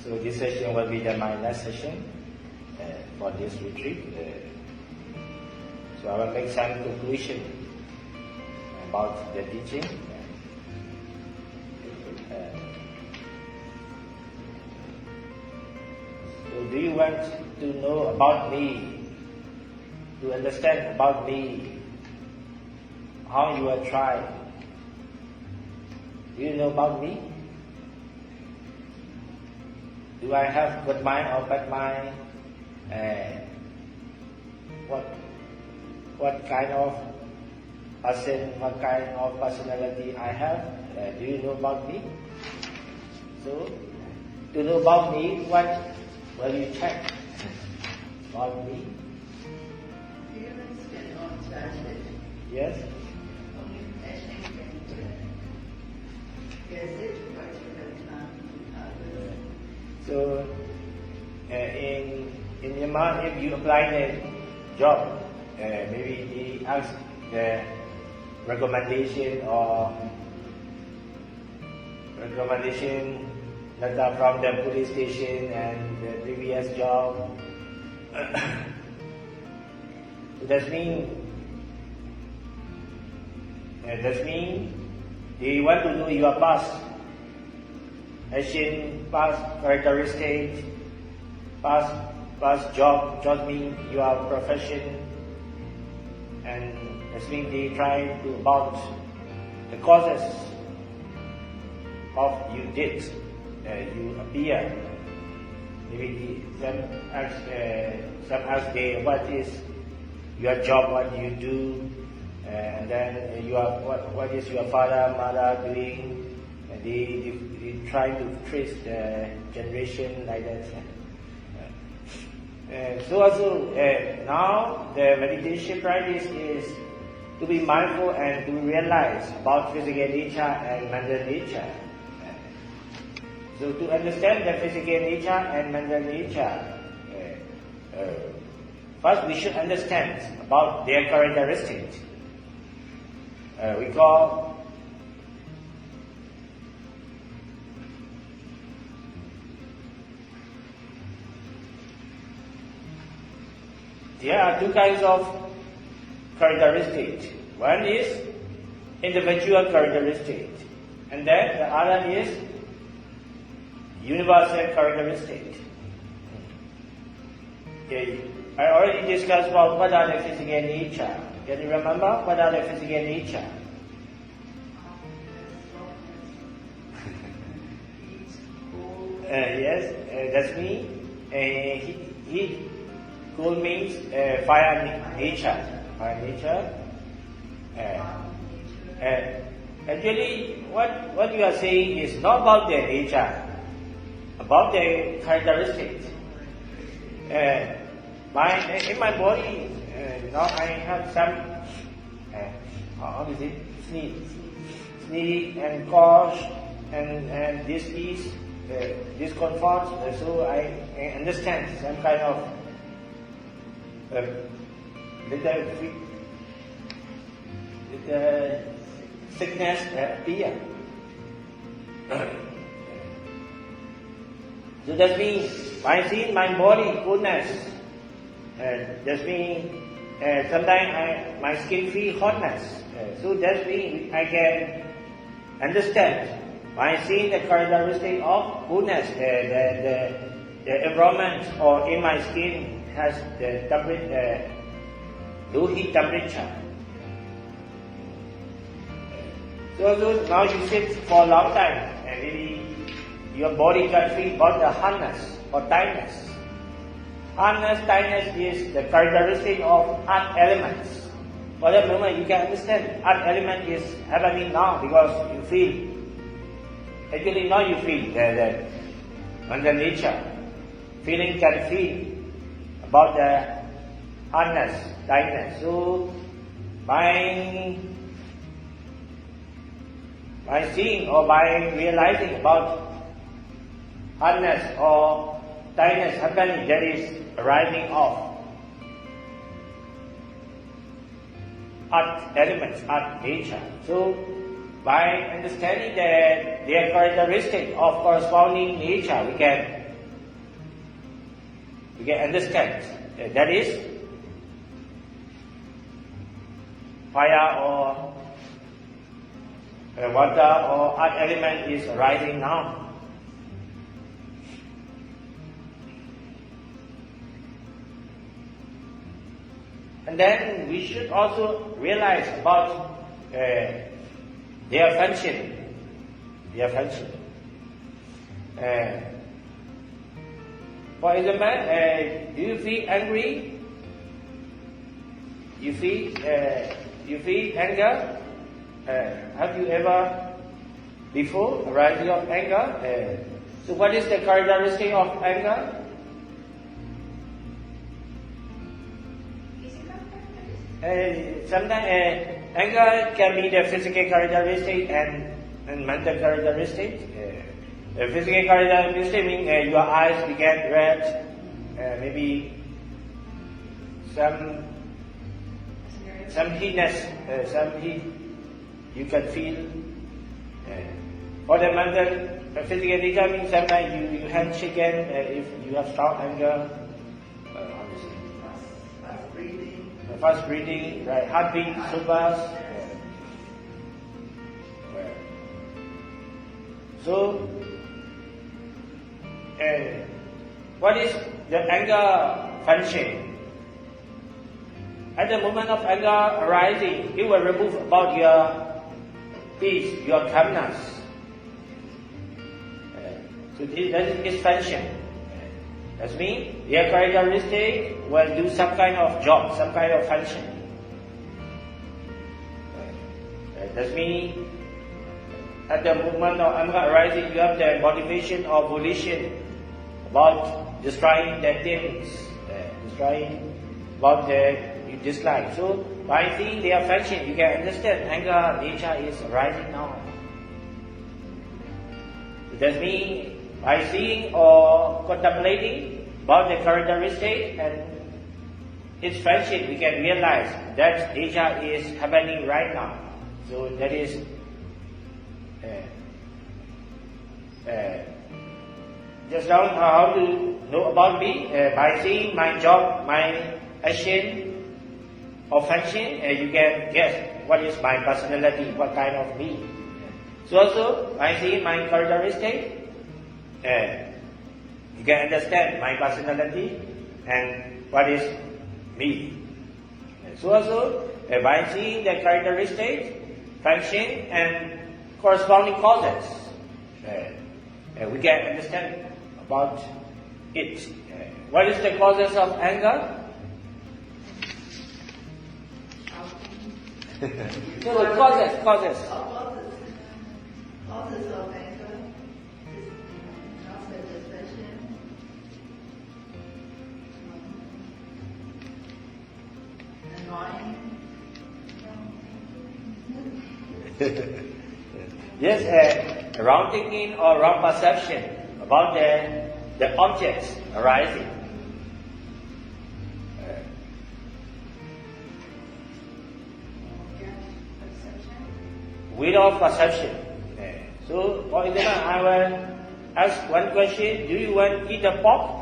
So this session will be my last session for this retreat. So I will make some conclusion about the teaching. So do you want to know about me, to understand about me, how you are trying? Do you know about me? Do I have good mind or bad mind? What kind of person, what kind of personality I have? Do you know about me? So, to know about me, what will you check about me? Do you understand all judgment? Yes? Only passion can get it particular time to others. So, in Myanmar, if you apply the job, maybe he asks the recommendation letter from the police station and the previous job. So that means they want to know your past action, past characteristics, past job, just mean your profession, and that means they try to about the causes of you did, you appear. Maybe some ask they what is your job, what you do, and then what is your father, mother doing, and they try to trace the generation like that. So also now the meditation practice is to be mindful and to realize about physical nature and mental nature. So to understand the physical nature and mental nature, first we should understand about their characteristics. We call there are two kinds of characteristics. One is individual characteristic, and then the other is universal characteristic. Okay, I already discussed about what are the physical nature. Can you remember what are the physical nature? Yes, that's me. Heat. Cold means fire nature. Fire nature. Actually, what you are saying is not about their nature, about their characteristics. In my body, now I have some, how is it, sneeze and cough and discomfort. So I understand some kind of little sickness appear. So that means I see in my body coolness. That means sometimes my skin feel hotness. So that means I can understand. I see the characteristic of coolness, the environment or in my skin has the temperature, low heat temperature. So now you sit for a long time and maybe your body can feel about the hardness or tightness. Hardness, tightness is the characteristic of earth elements. For that moment you can understand earth element is happening now because you feel. Actually now you feel the under nature. Feeling can feel about the hardness, tightness. So by seeing or by realizing about hardness or tightness happening, that is arising of earth elements, earth nature. So by understanding that their characteristic of corresponding nature, we can You can understand. That is fire or water or earth element is arising now. And then we should also realize about their function. Their function. For example, do you feel angry? You feel anger? Have you ever before arising of anger? So what is the characteristic of anger? Sometimes anger can be the physical characteristic and mental characteristic. The physical characteristic means your eyes become red, maybe some heatness, some heat you can feel. For the mental, physical nature means sometimes you have shaken if you have strong anger. Fast breathing, right? Heartbeat so fast. So, what is the anger function? At the moment of anger arising, it will remove about your peace, your calmness. So that is its function. That means their characteristic will do some kind of job, some kind of function. That means at the moment of anger arising, you have the motivation or volition about destroying the things, destroying what you dislike. So by seeing their function, you can understand anger nature is arising now. That means by seeing or contemplating about the characteristic and its function, we can realize that nature is happening right now. So that is just now how to know about me by seeing my job, my action or function, you can guess what is my personality, what kind of me. So also by seeing my characteristic, you can understand my personality and what is me. So also by seeing the characteristic, function and corresponding causes, we can understand about it. What is the causes of anger? So the causes. Causes of anger is also depression, annoying. Yes, wrong thinking or wrong perception about the objects arising. Without perception. So, for example, I will ask one question: do you want to eat a pork?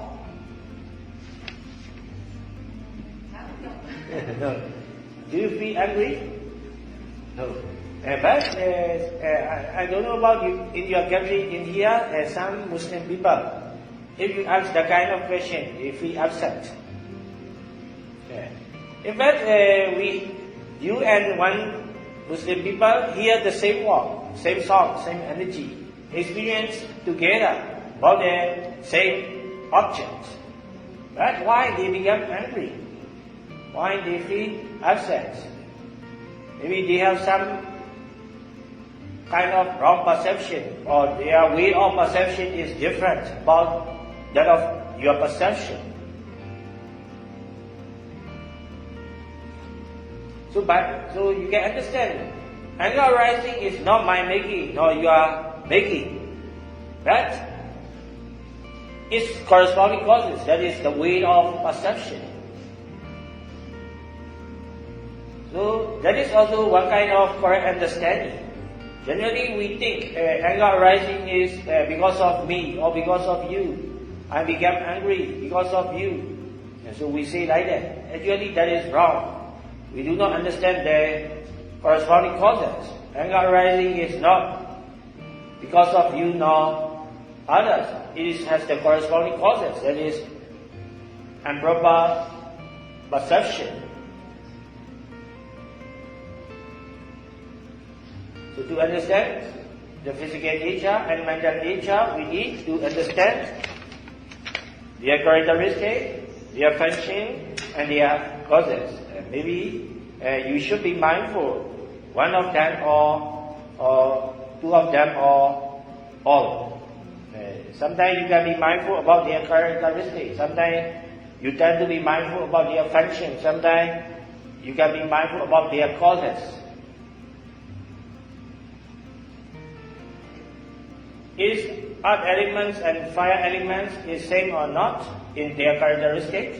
No. Do you feel angry? No. But I don't know about you in your country. In here, some Muslim people, if you ask the kind of question, they feel upset. In fact, you and one Muslim people hear the same word, same song, same energy, experience together about the same object. But why they become angry? Why they feel upset? Maybe they have some kind of wrong perception, or their way of perception is different about that of your perception. So you can understand, anger arising is not my making, nor your making. But its corresponding causes, that is the way of perception. So that is also one kind of correct understanding. Generally we think anger arising is because of me or because of you. I become angry because of you. And so we say like that. Actually, that is wrong. We do not understand the corresponding causes. Anger arising is not because of you nor others. It has the corresponding causes. That is improper perception. So to understand the physical nature and mental nature, we need to understand their characteristics, their function, and their causes. Maybe you should be mindful, one of them or two of them or all. Sometimes you can be mindful about their characteristics. Sometimes you tend to be mindful about their function. Sometimes you can be mindful about their causes. Is earth elements and fire elements is same or not in their characteristics?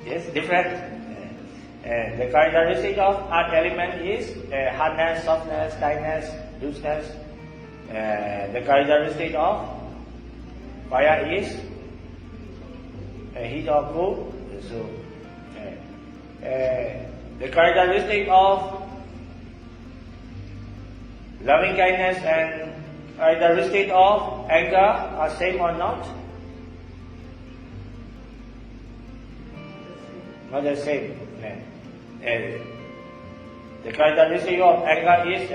Yes, different. The characteristic of earth element is hardness, softness, tightness, looseness. The characteristic of fire is heat or cold. So, the characteristic of loving kindness and characteristic of anger are same or not? Not the same. The characteristic of anger is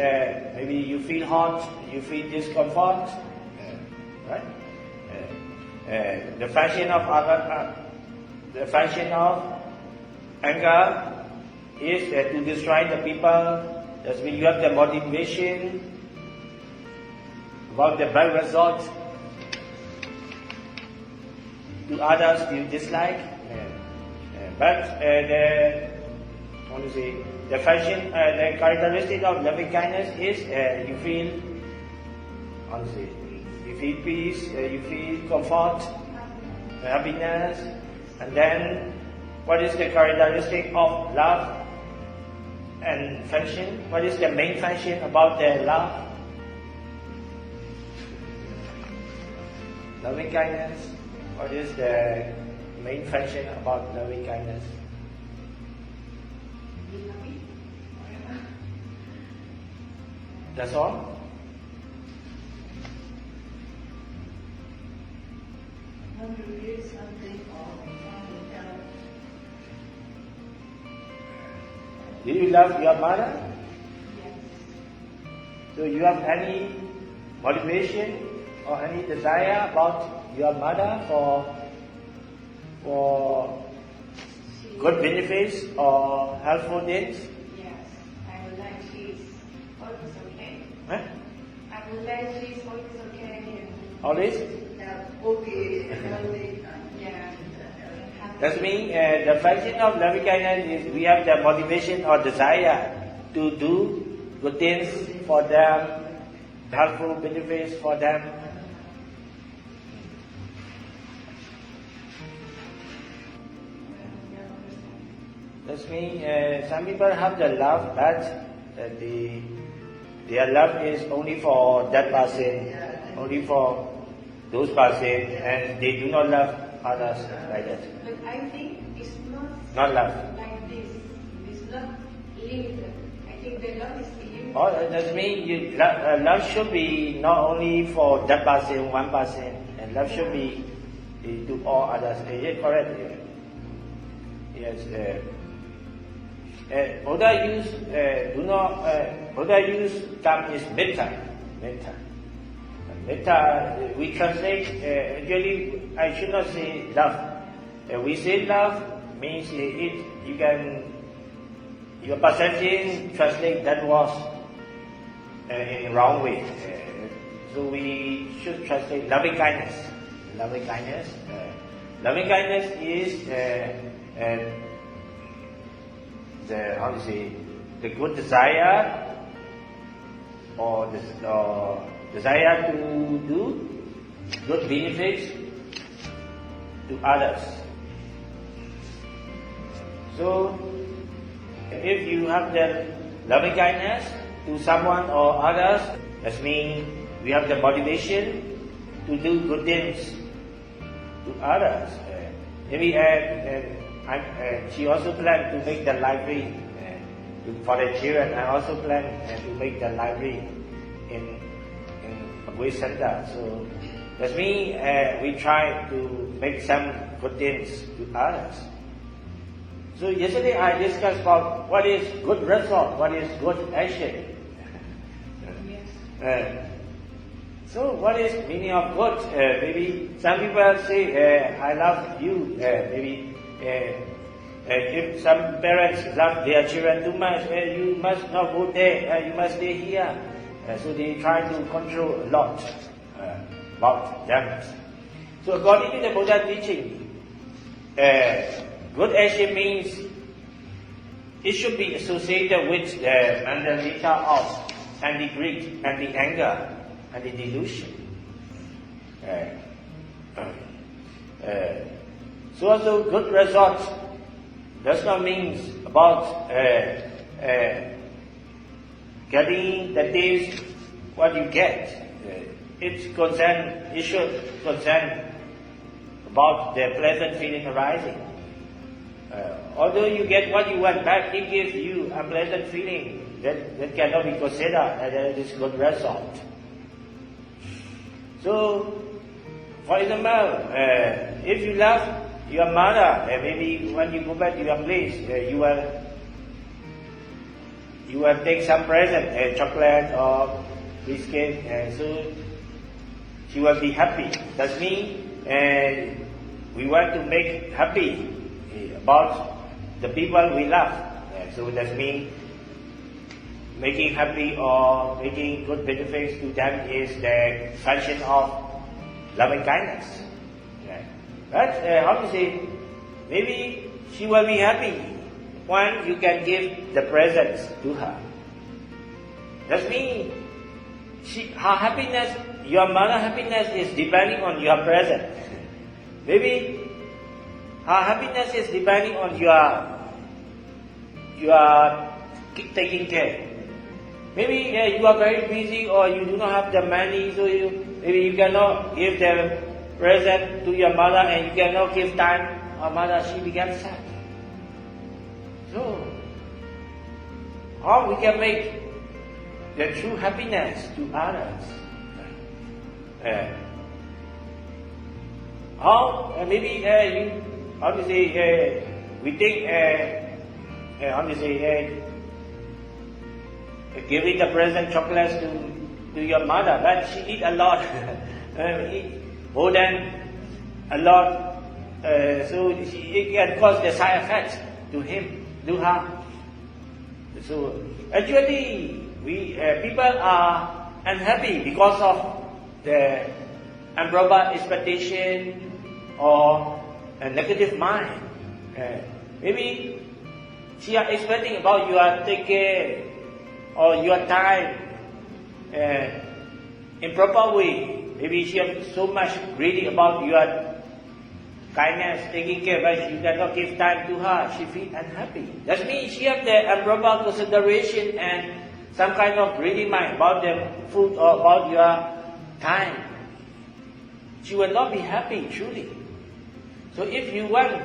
maybe you feel hot, you feel discomfort, right? The function of anger is to destroy the people. That's when you have the motivation about the bad result to others you dislike. But the function, the characteristic of loving kindness is you feel peace, you feel comfort, happiness, and then what is the characteristic of love and function? What is the main function about the love? Loving kindness. What is the main function about loving kindness? That's all? When you hear something or help. Do you love your mother? Yes. Do you have any motivation or any desire about your mother for good benefits or helpful things? Yes, I would like she's always okay. Huh? I would like she's always okay. Always? Okay, healthy. Yeah. That means the function of loving kindness is we have the motivation or desire to do good things for them, helpful benefits for them. That means some people have the love, but their love is only for that person, only for those person, and they do not love others like that. But I think it's Not love. like this. It's not limited. I think the love is limited. Oh, that means love should be not only for that person, one person, and love should be to all others. Yes, correct. Yes. Buddha use term is metta. Metta, we translate, actually, I should not say love. We say love means your perception translate that was in the wrong way. So we should translate loving kindness. Loving kindness. Loving kindness is the good desire or desire to do good benefits to others. So, if you have the loving kindness to someone or others, that means we have the motivation to do good things to others. Maybe she also planned to make the library for the children. I also plan to make the library in Magui Center. So that's me. We try to make some good things to others. So yesterday I discussed about what is good result, what is good action. So what is meaning of good? Maybe some people say, I love you. Maybe if some parents love their children too much, you must not go there, you must stay here. So they try to control a lot about them. So according to the Buddha teaching, good action means it should be associated with the mental nature of and the greed and the anger and the delusion. So also good results does not mean about getting the taste what you get. It should concern about the pleasant feeling arising. Although you get what you want back, it gives you a pleasant feeling. That cannot be considered as a good result. So, for example, if you love your mother, maybe when you go back to your place, you will take some present, chocolate or biscuit, so she will be happy. That means we want to make happy about the people we love. So that means making happy or making good benefits to them is the function of loving kindness. But how to say, maybe she will be happy when you can give the presents to her. That means her happiness, your mother's happiness is depending on your present. Maybe her happiness is depending on your taking care. Maybe you are very busy or you do not have the money, so maybe you cannot give the present to your mother and you cannot give time. Her mother, she becomes sad. So, how we can make the true happiness to others? How maybe we think giving the present chocolates to your mother, but she eat a lot, more than a lot, so it can cause the side effects to her. So actually, people are unhappy because of the improper expectation or a negative mind. Maybe she are expecting about your take care or your time in proper way. Maybe she is so much greedy about your kindness, taking care, but you cannot give time to her. She feels unhappy. That means she has the improper consideration and some kind of greedy mind about the food or about your time. She will not be happy truly. So if you want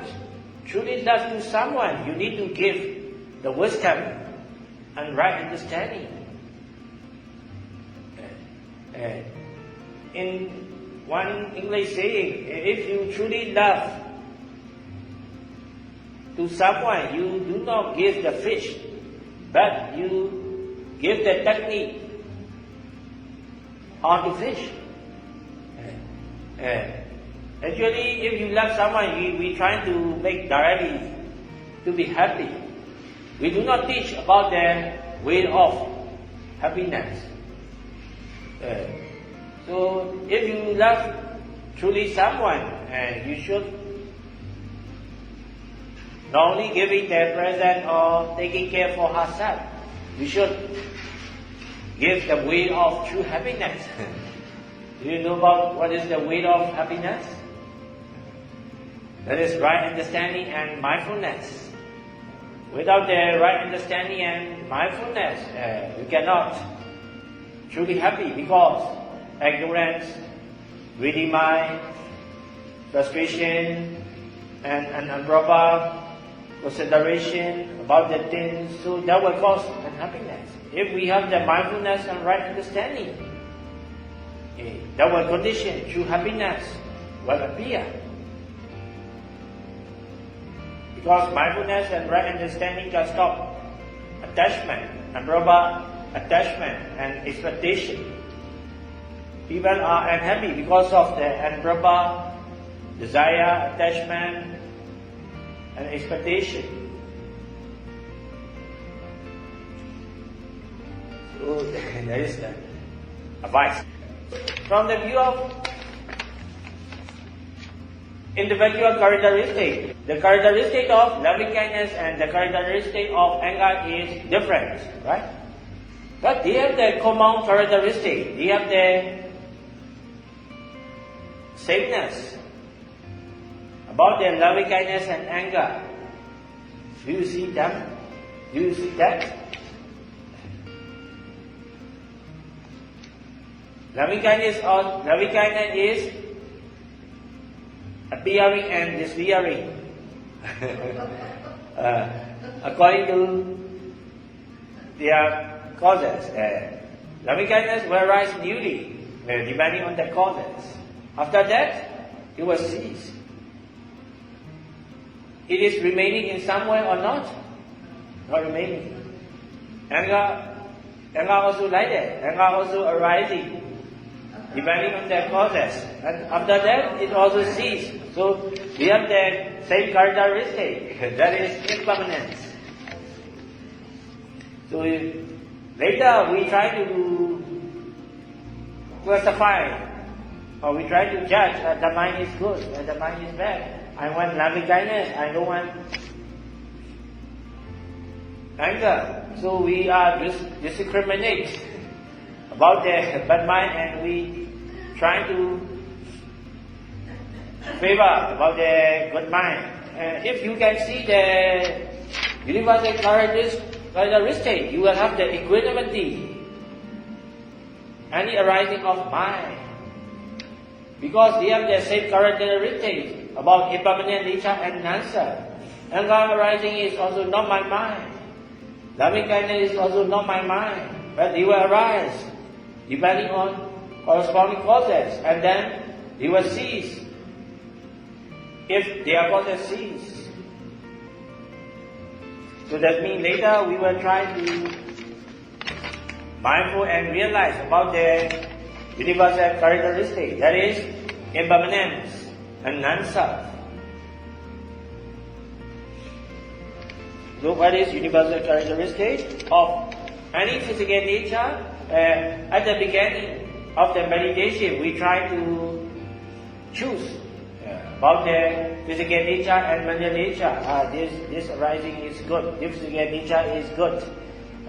truly love to someone, you need to give the wisdom and right understanding. In one English saying, if you truly love to someone, you do not give the fish, but you give the technique how to fish. Actually, if you love someone, we try to make directly to be happy. We do not teach about the way of happiness. So if you love truly someone, you should not only giving the present or taking care for herself, you should give the way of true happiness. Do you know about what is the way of happiness? That is right understanding and mindfulness. Without the right understanding and mindfulness, you cannot truly happy because ignorance, greedy mind, frustration, and an improper consideration about the things, so that will cause unhappiness. If we have the mindfulness and right understanding, that will condition true happiness will appear. Because mindfulness and right understanding can stop attachment, improper attachment and expectation. People are unhappy because of the improper desire, attachment, and expectation. So that is the advice. From the view of individual characteristic, the characteristic of loving kindness and the characteristic of anger is different, right? But they have the common characteristic. They have the sameness about their loving kindness and anger. Do you see them? Do you see that? Loving kindness is appearing and disappearing. According to their causes. Loving kindness will rise newly, depending on the causes. After that, it will cease. It is remaining in some way or not? Not remaining. Anger also like that. Anger also arising, depending on their causes. And after that, it also ceases. So, we have the same characteristic, that is impermanence. So, later we try to classify, or we try to judge that the mind is good and the mind is bad. I want loving kindness, I don't want anger. So we are discriminate about the bad mind, and we try to favor about the good mind. If you can see the universal characteristic, you will have the equanimity, any arising of mind, because they have the same characteristic about impermanent nature and non-self. Anger arising is also not my mind. Loving kindness is also not my mind, but they will arise depending on corresponding causes, and then they will cease if their causes cease. So that means later we will try to mindful and realize about the universal characteristic, that is impermanence and non-self. So what is universal characteristic of any physical nature? At the beginning of the meditation, we try to choose about the physical nature and mental nature. This arising is good, this physical nature is good.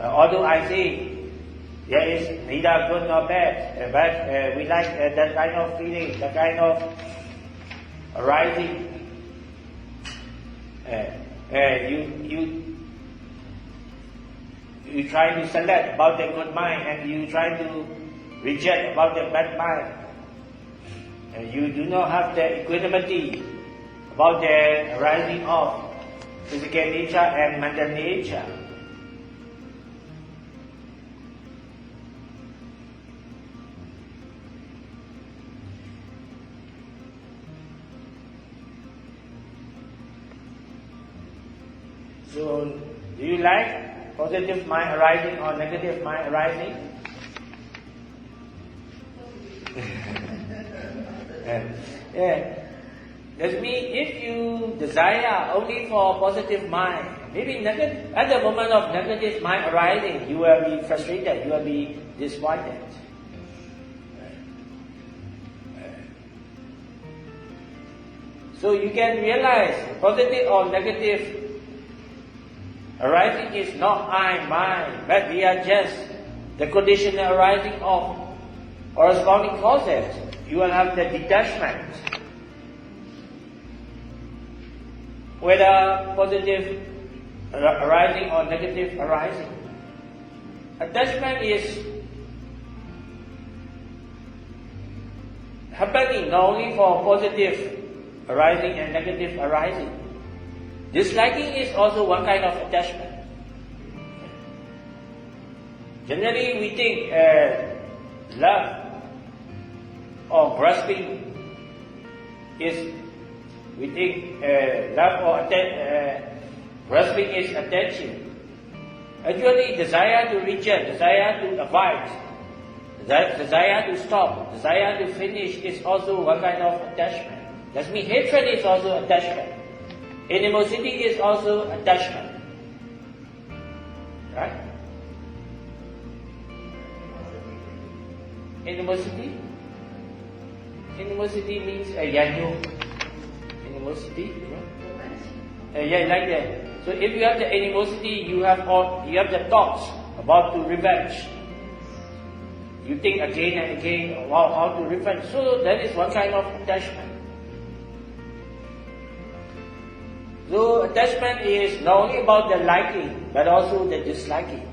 Although I say there is neither good nor bad, but we like that kind of feeling, that kind of arising. You try to select about the good mind, and you try to reject about the bad mind. And you do not have the equanimity about the arising of physical nature and mental nature. So, do you like positive mind arising or negative mind arising? That means if you desire only for positive mind, maybe at the moment of negative mind arising, you will be frustrated, you will be disappointed. So you can realize positive or negative arising is not I, mine, but we are just the conditional arising of corresponding causes. You will have the detachment, whether positive arising or negative arising. Attachment is happening not only for positive arising and negative arising. Disliking is also one kind of attachment. Generally, we think love or grasping grasping is attaching. Actually, desire to reject, desire to avoid, desire to stop, desire to finish is also one kind of attachment. That means hatred is also attachment. Animosity is also attachment. Right? Animosity? Animosity means yanyo. Animosity, you know? Yeah, like that. So if you have the animosity, you have the thoughts about to revenge. You think again and again about how to revenge. So that is one kind of attachment. So attachment is not only about the liking, but also the disliking.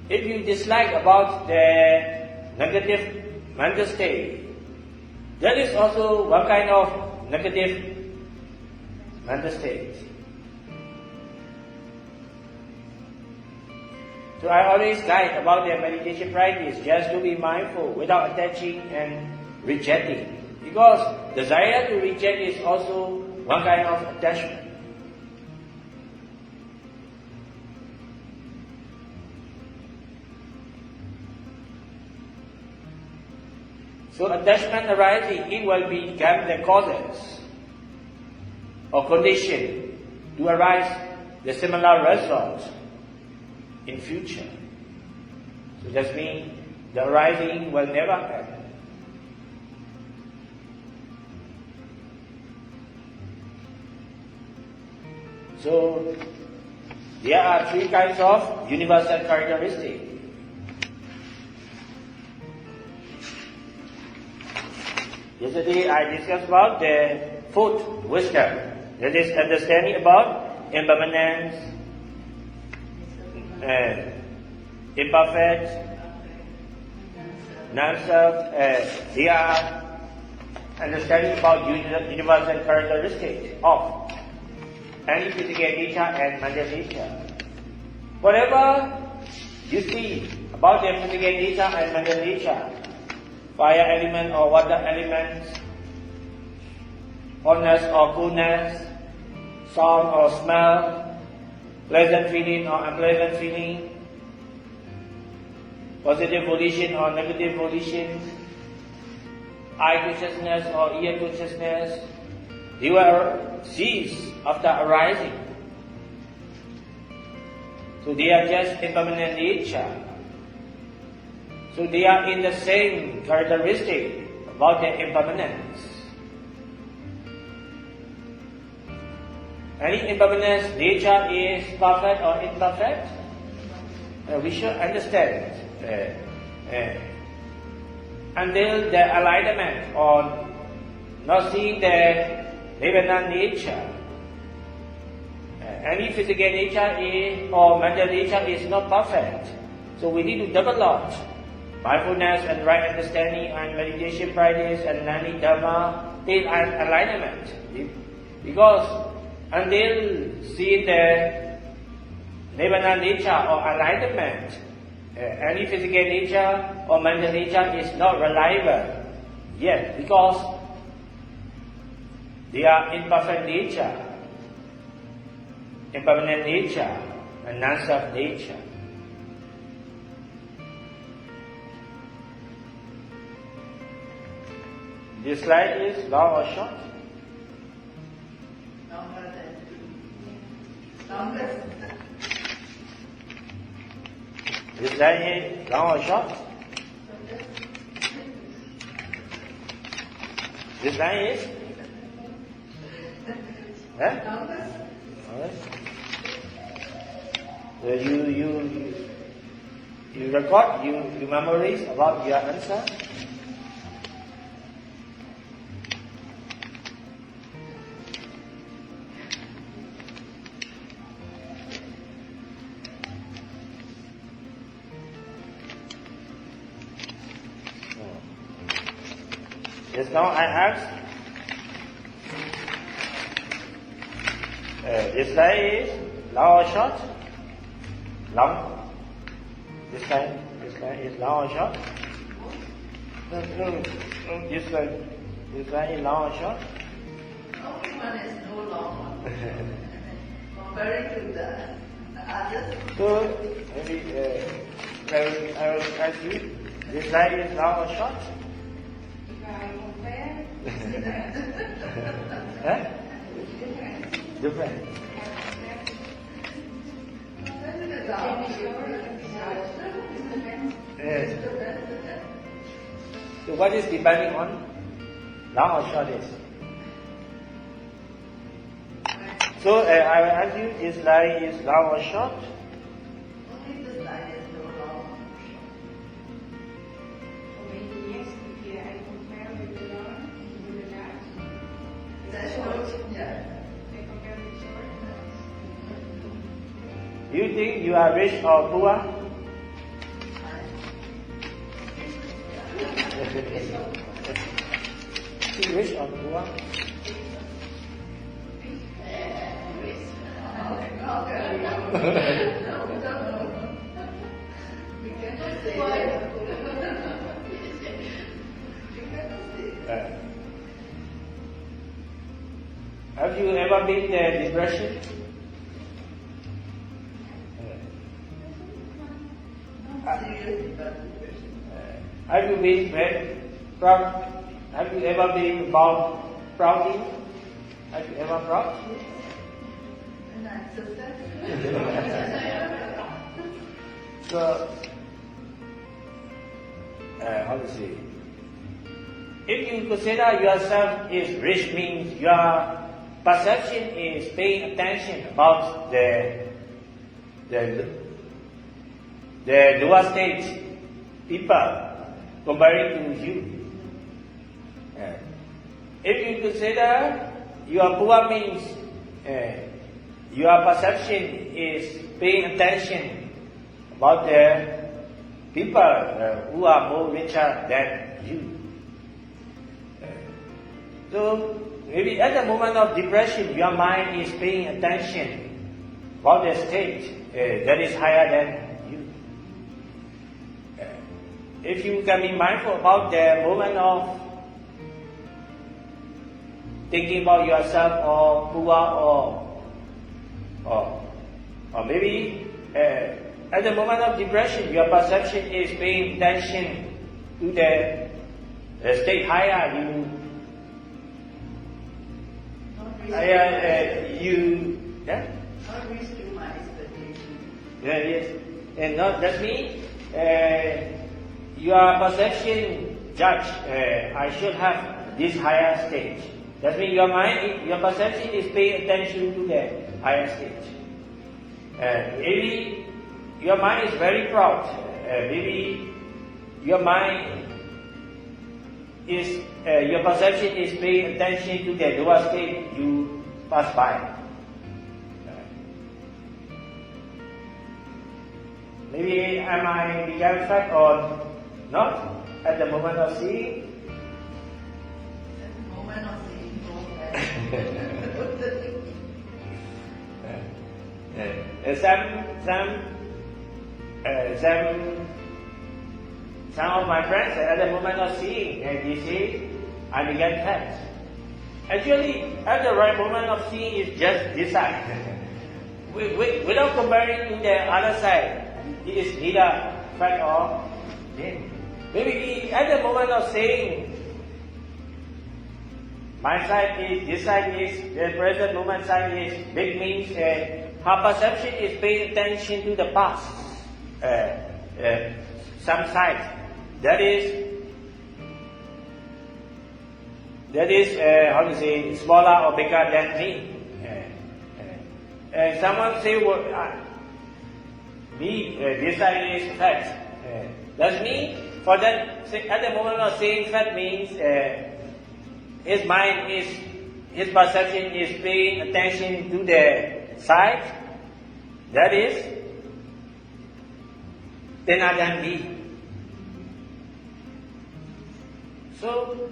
If you dislike about the negative mental state, that is also one kind of negative mental state. So I always guide about the meditation practice just to be mindful without attaching and rejecting. Because desire to reject is also one kind of attachment. So attachment arising, it will become the causes or condition to arise the similar results in future. So that means the arising will never happen. So there are three kinds of universal characteristics. Yesterday I discussed about the fourth wisdom. That is understanding about impermanence, imperfect, non-self. They are understanding about universal characteristics of any physical nature and mental nature. Whatever you see about the physical nature and mental nature, fire element or water elements, hotness or coolness, sound or smell, pleasant feeling or unpleasant feeling, positive volition or negative volition, eye consciousness or ear consciousness, they will cease after arising. So they are just impermanent nature. So they are in the same characteristic about their impermanence. Any impermanence nature is perfect or imperfect? We should understand until the enlightenment or not seeing the Nirvana nature. Any physical nature or mental nature is not perfect. So we need to develop mindfulness and right understanding and meditation practice and learning Dharma till enlightenment. Because until seeing the Nirvana nature or enlightenment, any physical nature or mental nature is not reliable yet, because they are imperfect nature, impermanent nature, and non-self nature. This slide is long or short? Longer than longer. This slide is long or short? This line is? Huh? Longer. Alright. So you record, you memorize about your answer. Just now I asked, this line is long or short? Long. This line is long or short? No, this line is long or short? Only one is no long one. Comparing to the others. So, maybe I will ask you, this line is long or short? If I compare, it's different. Huh? Different. Different. Can be Can be short, can be short. It depends. Yes. So what is depending on long or short is? So I will ask you, this line is long or short? Only this line is no long. For many years, if I compare with the long, with the large, That's short. Yeah. I compare with short. Do you think you are rich or poor? Rich or poor? Have you ever been depression? Have you been proud? Have you ever been proud? Have you ever proud? So, how to say? If you consider yourself is rich, means your perception is paying attention about the lower stage people comparing to you. If you consider your poor means your perception is paying attention about the people who are more richer than you. So maybe at the moment of depression, your mind is paying attention about the state that is higher than you. If you can be mindful about the moment of thinking about yourself or poor or maybe at the moment of depression, your perception is paying attention to the state higher you. Not reached to my expectation. Yes, and not that means your perception judge. I should have this higher stage. That means your mind, your perception is paying attention to the higher stage. Maybe your mind is very proud. Maybe your mind is your perception is paying attention to the lower state you pass by. Maybe am I become fat or not at the moment of seeing? At the moment of seeing some of my friends at the moment of seeing, they say, I began fat. Actually, at the right moment of seeing is just this side. Without comparing to the other side, it is neither fat or thin. Maybe at the moment of saying, my side is, this side is, the present moment side is, big means her perception is paying attention to the past. Some side. That is how to say, smaller or bigger than me. Someone say, well, this side is fat. That's me. For that, at the moment of saying fat means his mind is, his perception is paying attention to the side. That is thinner than me. So,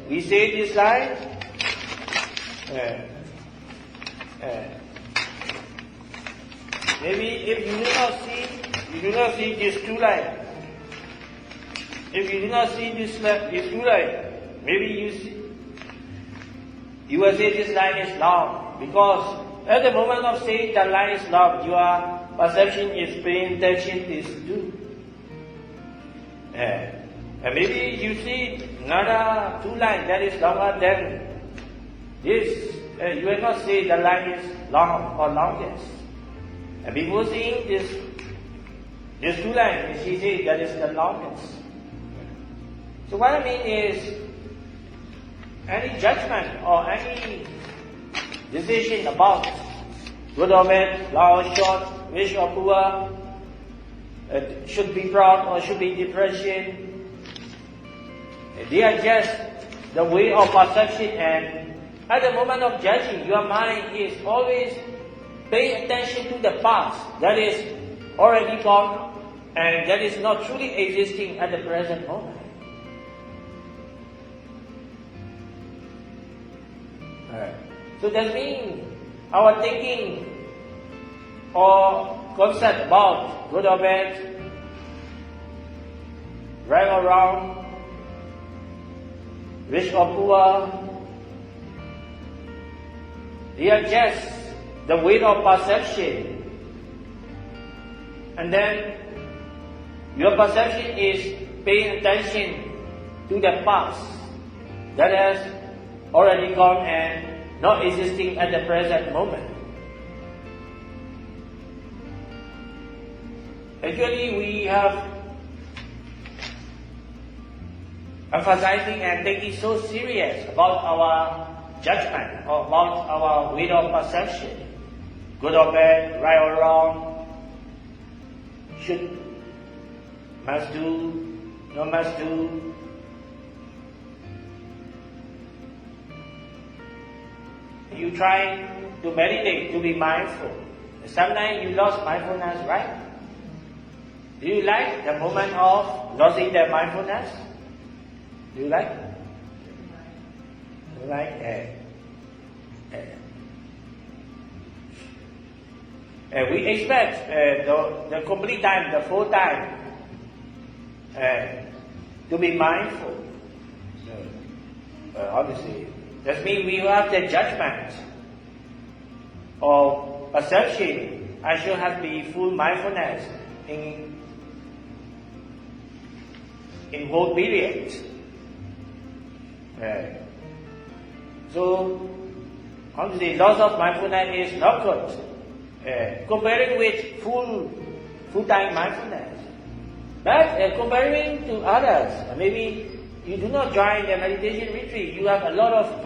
We say this line. Maybe if you do not see these two lines. If you do not see these two lines, maybe you will say this line is long, because at the moment of saying the line is long, your perception is paying attention is due. And maybe you see another two lines that is longer than this. You will not say the line is long or longest. And before seeing this two lines, she says that is the longest. So what I mean is, any judgment or any decision about good or bad, long or short, rich or poor, should be proud or should be depression, they are just the way of perception, and at the moment of judging, your mind is always paying attention to the past that is already gone and that is not truly existing at the present moment. So that means our thinking or concept about good or bad, right or wrong, rich or poor, they are just the weight of perception. And then your perception is paying attention to the past that has already gone and not existing at the present moment. Actually, we have emphasizing and taking so serious about our judgment, or about our weight of perception, good or bad, right or wrong, should, must do, no must do. You try to meditate, to be mindful. Sometimes you lost mindfulness, right? Do you like the moment of losing the mindfulness? Do you like? Do you like? We expect the complete time, the full time, to be mindful. Obviously, that means we have the judgment or perception. I should have the full mindfulness in whole period. So, obviously, loss of mindfulness is not good. Comparing with full-time mindfulness. But comparing to others, maybe you do not join the meditation retreat, you have a lot of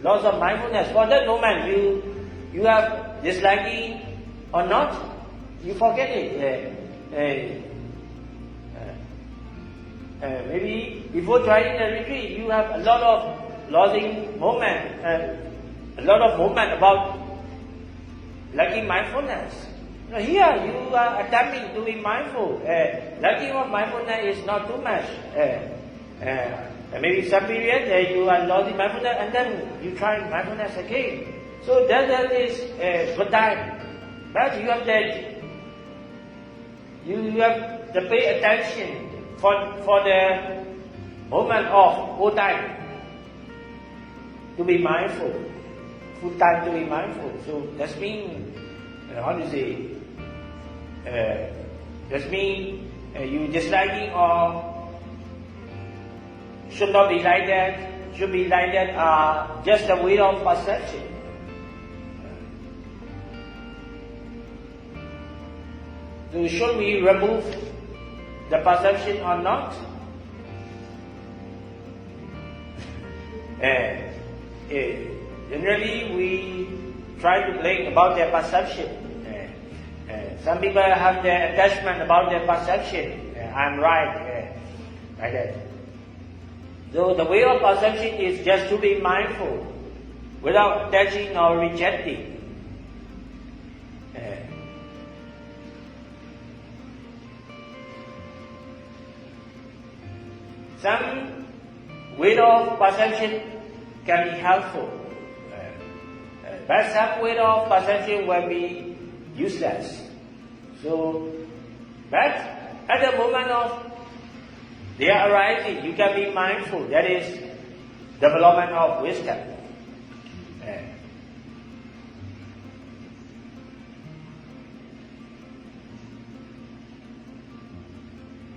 loss of mindfulness. For that moment, you have disliking or not, you forget it. Maybe before joining the retreat, you have a lot of losing moment, a lot of moment about lacking mindfulness. Now here you are attempting to be mindful. Lacking of mindfulness is not too much. Maybe some period you are losing mindfulness and then you try mindfulness again. So that is good time. But you have to pay attention for the moment of full time to be mindful. Full time to be mindful. So that means, how do you say? That means you disliking or should not be like that, should be like that, just the way of perception. So should we remove the perception or not? Generally, we try to blame about their perception. Some people have their attachment about their perception. I'm right, like that. So the way of perception is just to be mindful, without attaching or rejecting. Some weight of perception can be helpful. But some weight of perception will be useless. So, but at the moment of their arising, you can be mindful. That is development of wisdom.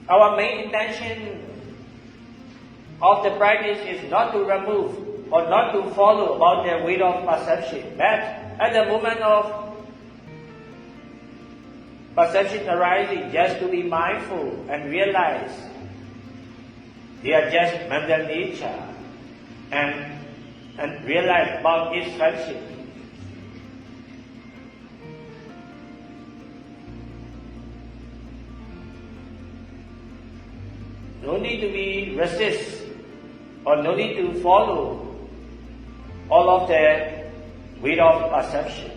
Our main intention of the practice is not to remove or not to follow about the weight of perception, but at the moment of perception arising, just to be mindful and realize they are just mental nature and realize about its function. No need to be resist or no need to follow all of the weight of perception.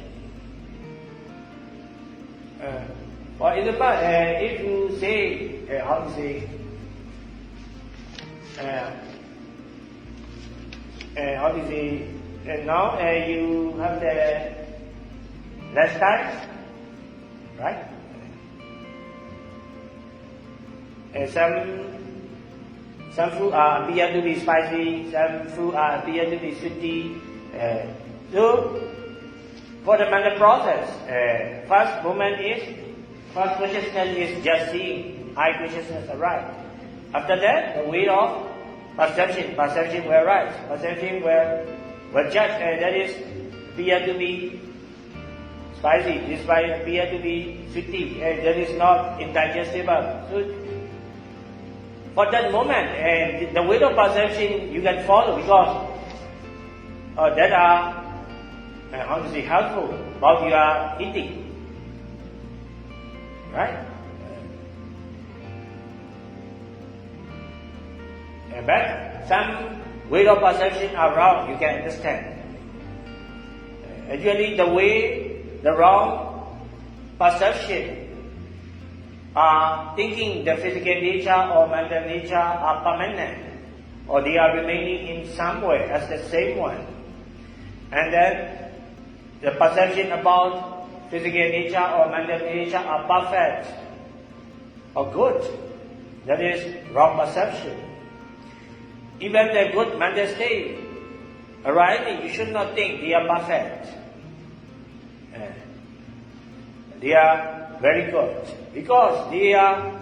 For example, if you say, how to say, now you have the less time, right? Some food appear to be spicy, some food appear to be sweety. So, for the mental process, first consciousness is just seeing, eye consciousness arise. After that, the weight of perception will arise. Perception will judge, that is, appear to be spicy, this appear to be sweety, that is not indigestible. So, for that moment, the weight of perception you can follow because that are helpful while you are eating. Right? But some weight of perception are wrong, you can understand. Actually, the wrong perception thinking the physical nature or mental nature are permanent, or they are remaining in some way as the same one. And then the perception about physical nature or mental nature are perfect or good. That is wrong perception. Even the good mental state arising, you should not think they are perfect. They are very good because they are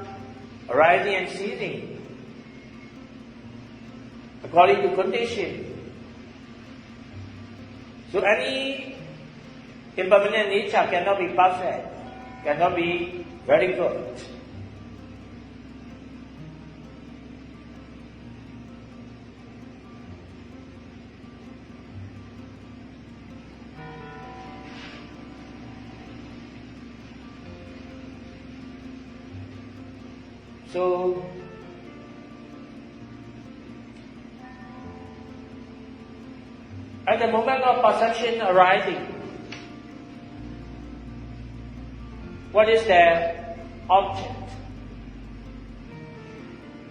arising and ceasing according to condition. So any impermanent nature cannot be perfect, cannot be very good. So, at the moment of perception arising, what is the object?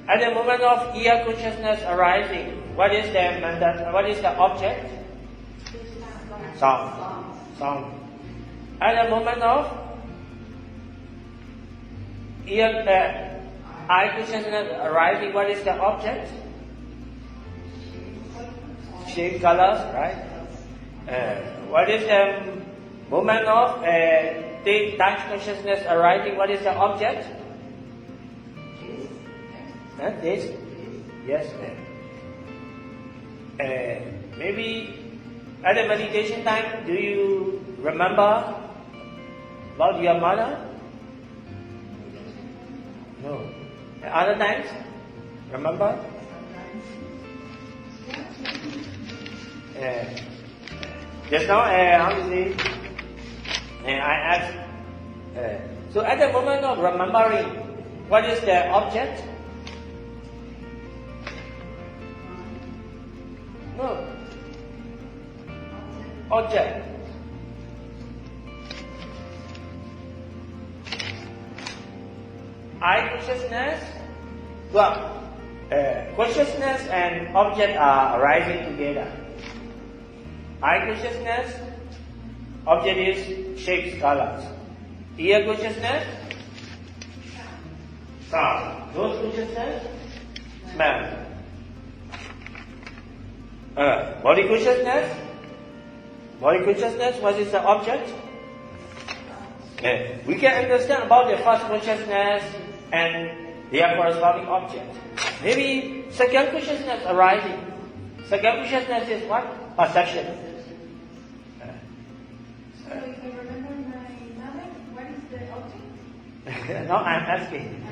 At the moment of ear consciousness arising, what is the object? Sound. At the moment of eye consciousness arising, what is the object? Shape, colors, right? What is the moment of touch consciousness arising? What is the object? Taste. Yes. Maybe at the meditation time, do you remember about your mother? No. Other times, remember? Just now, I asked. So at the moment of remembering, what is the object? No. Object. Eye consciousness. Well, Consciousness and object are arising together. Eye consciousness, object is shapes, colors. Ear consciousness, sound. Nose consciousness, smell. Body consciousness, what is the object? We can understand about the first consciousness and their corresponding object. Maybe second consciousness arising. Second consciousness is what? Perception. So if I remember my mother, what is the object? No, I'm asking.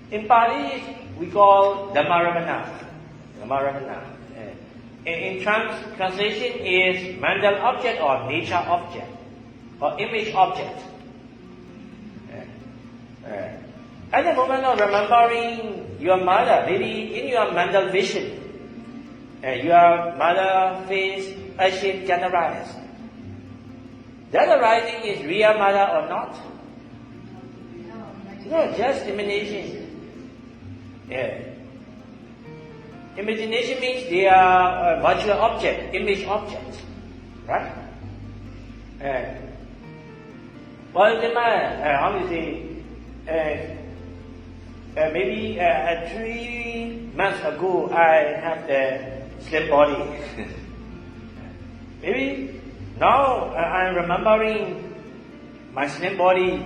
In Pali, we call Dhammaramana. In translation is mental object or nature object or image object. At the moment of remembering your mother, maybe in your mental vision, your mother face ashen generalized. That arising is real mother or not? No, just imagination. Imagination means they are virtual object, image object, right? Well, how do you say? Maybe 3 months ago, I have the slim body. Maybe now I'm remembering my slim body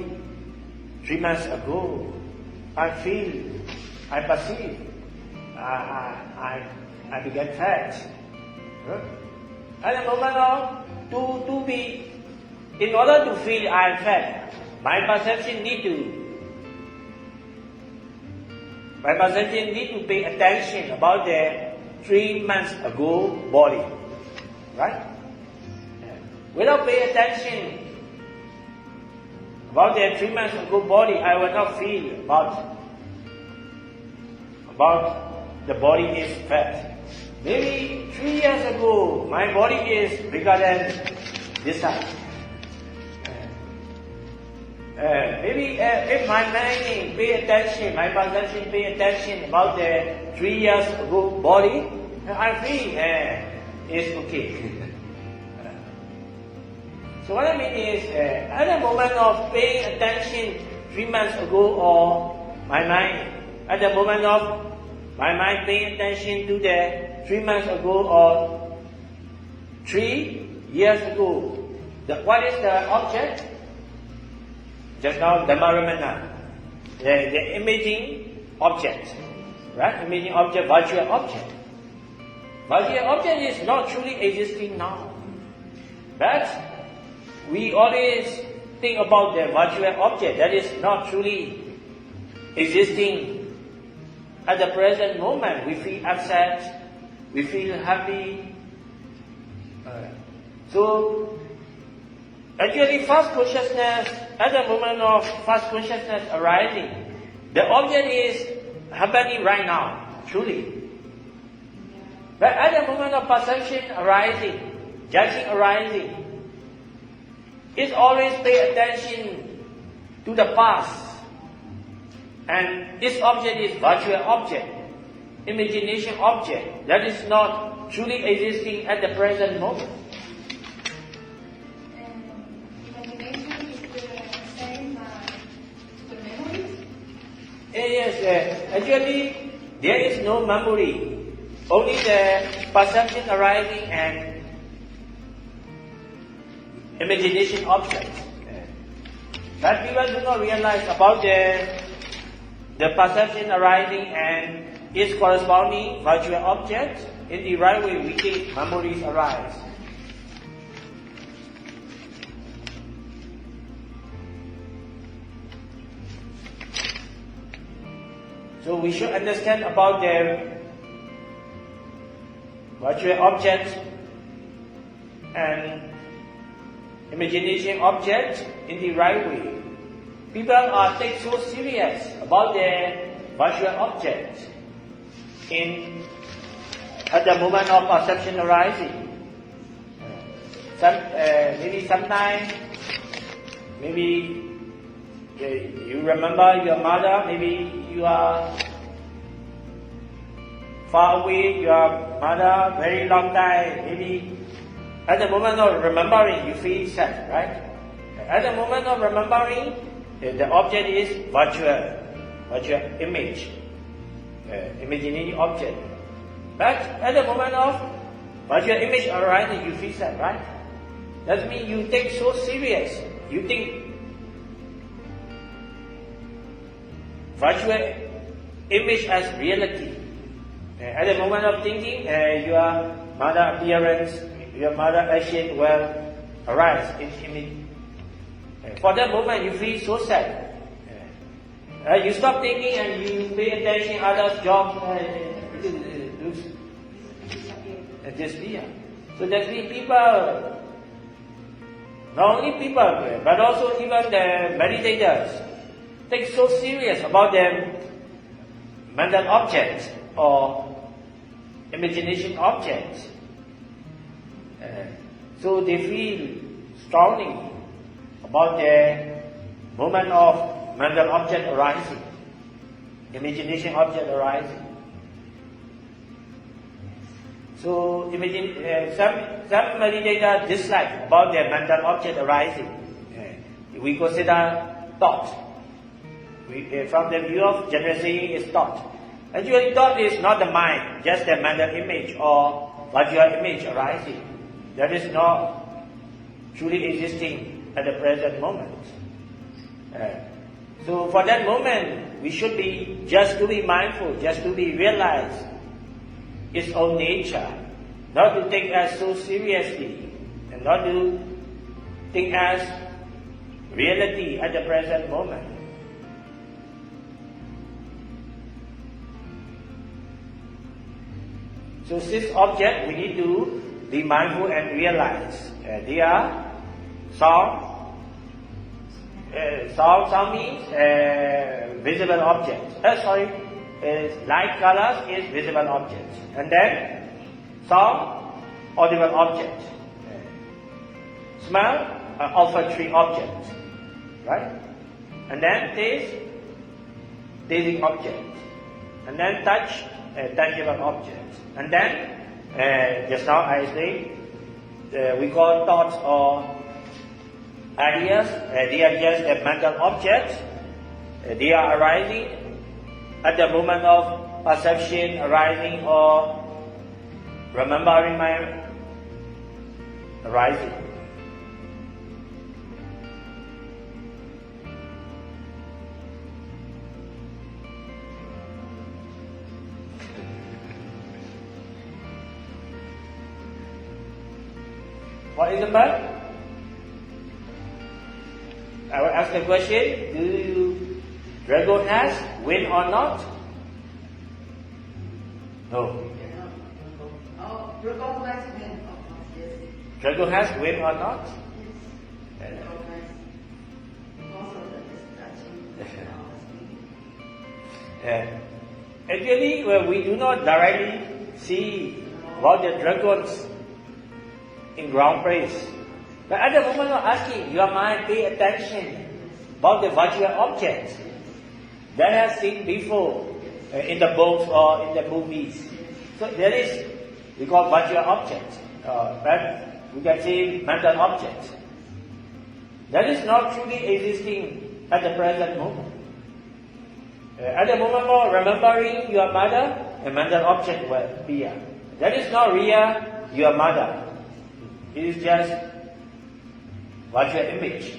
3 months ago. I feel, I perceive, I began fat. At the moment of to be, in order to feel I'm fat, my perception need to pay attention about the 3 months ago body, right? Without paying attention about the 3 months ago body, I will not feel about the body is fat. Maybe 3 years ago, my body is bigger than this size. Maybe if my mind pay attention, my perception pay attention about the 3 years ago body, I feel it's okay. So what I mean is, at the moment of paying attention 3 months ago, or my mind, at the moment of my mind paying attention to the 3 months ago or 3 years ago, what is the object? Just now, Dhammaramana, the imaging object, right? Imaging object, virtual object. Virtual object is not truly existing now. But we always think about the virtual object that is not truly existing at the present moment. We feel upset, we feel happy. So, actually, first consciousness, at the moment of first consciousness arising, the object is happening right now, truly. But at the moment of perception arising, judging arising, it's always pay attention to the past. And this object is virtual object, imagination object, that is not truly existing at the present moment. Imagination is the same the memories? Yes, actually there is no memory, only the perception arising and imagination object. But people do not realize about the perception arising and its corresponding virtual object. In the right way, we think memories arise. So we should understand about the virtual object and imagination object in the right way. People are take so serious about the virtual object at the moment of perception arising. Maybe sometimes, maybe You remember your mother, maybe you are far away, your mother, very long time, maybe at the moment of remembering, you feel sad, right? At the moment of remembering, the object is virtual image, imaginary object. But at the moment of virtual image arising, you feel sad, right? That means you take so serious. You think virtual image as reality. At the moment of thinking, your mother appearance, your mother action will arise in image. For that moment, you feel so sad. You stop thinking and you pay attention others' jobs and disappear. So that means people, not only people, but also even the meditators, take so serious about their mental objects or imagination objects. So they feel strongly about the moment of mental object arising, imagination object arising. So imagine some meditators dislike about their mental object arising. We consider thought. From the view of generosity, is thought. Actually, thought is not the mind, just the mental image or virtual image arising. That is not truly existing at the present moment. So for that moment, we should be just to be mindful, just to be realized its own nature, not to take us so seriously, and not to think as reality at the present moment. So this object, we need to be mindful and realize they are sound. Sound means visible objects. Light colors is visible objects, and then sound, audible objects. Smell, olfactory objects, right? And then taste, tasting objects, and then touch, tangible objects. And then, just now I say, we call thoughts or ideas. They are just mental objects. They are arising at the moment of perception, arising or remembering my arising. For example, I will ask the question, do dragon has wing or not? No. Oh, recognize men, of course, yes. Dragon has wing or not? Yes. Recognize. Most of them is touching. Actually, we do not directly see about the dragons in ground place. But at the moment of asking, your mind pay attention about the virtual objects that has seen before in the books or in the movies. So there is, we call virtual objects, but we can say mental objects. That is not truly existing at the present moment. At the moment of remembering your mother, a mental object will appear. That is not real, your mother. It is just virtual image.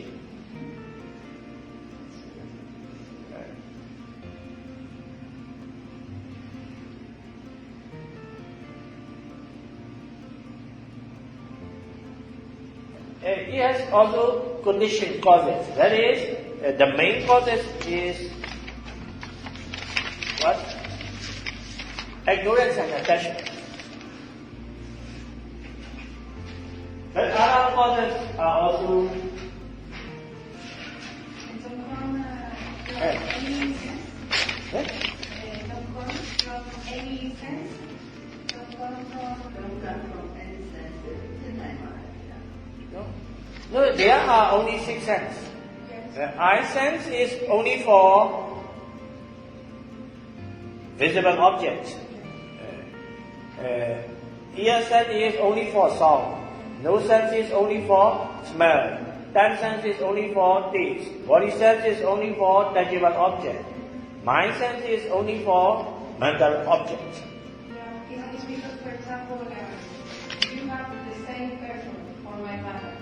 It has also condition causes. That is, the main causes is what? Ignorance and attachment. But other causes are also any sense? Don't come from any sense? Don't come from any sense in my mind. no, there are only 6 senses. Yes. Eye sense is only for visible objects. Ear sense is only for sound. Nose sense is only for smell. Tongue sense is only for taste. Body sense is only for tangible object. Mind sense is only for mental objects. Yeah, it's because, for example, you have the same person for my mother.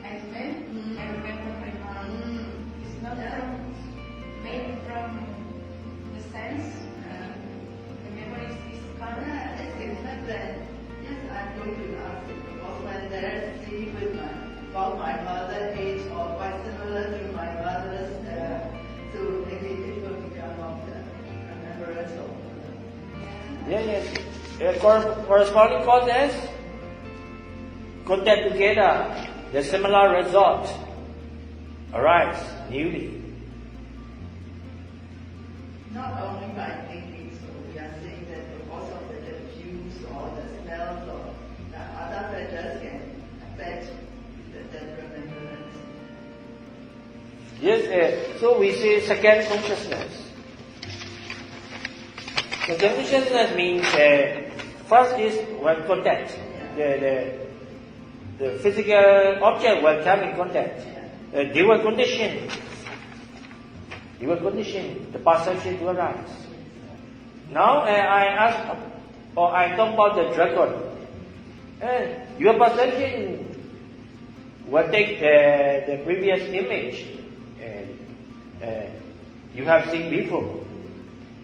I smell, I remember my mom. It's not maybe from the sense. The memory is coming. It's not that. Yes, I'm going to ask it because when they're sitting with about my mother's age or quite similar to my mother's, so maybe it will become of the remembrance of. Yes. Corresponding causes contact together, the similar result arise newly. Not only by thinking, so we are saying that because of the views or the smells or the other factors can affect the remembrance. Yes, so we say second consciousness. Second consciousness means first is when contact, the physical object will come in contact. Dual condition, the perception to arise. Now I ask, or I talk about the dragon. Your perception will take the previous image you have seen before.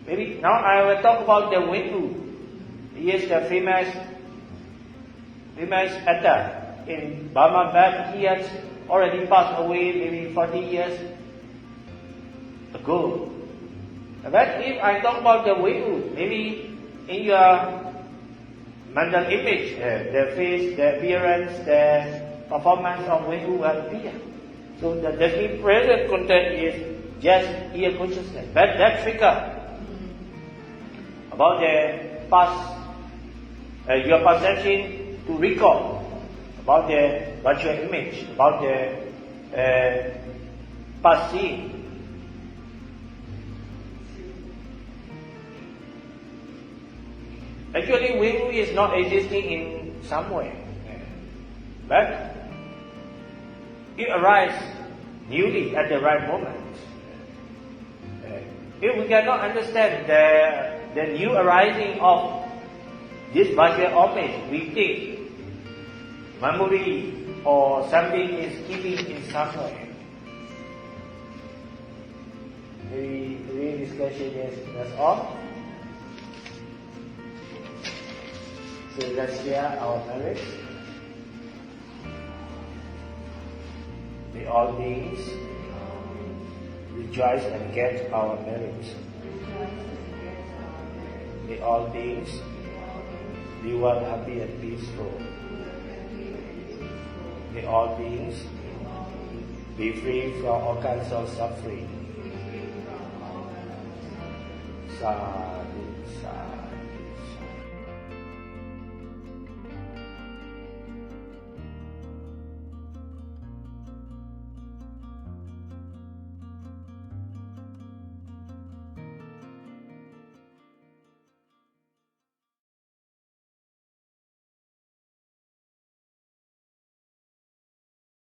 Maybe now I will talk about the Windu. He is the famous actor in Burma, but he has already passed away maybe 40 years ago. But if I talk about the Windu, maybe in your mental image, the face, the appearance, the performance of Windu will appear. So the present content is just ear consciousness. But that figure about the past, your perception to recall about the virtual image, about the past scene. Actually, Windu is not existing in some way, but it arises newly at the right moment. If we cannot understand the new arising of this virtual image, we think memory or something is keeping in some way. Maybe today's discussion is that's all. So let's share our merits. May all beings rejoice and get our merits. May all beings be well, happy and peaceful. May all beings be free from all kinds of suffering. Sadhu.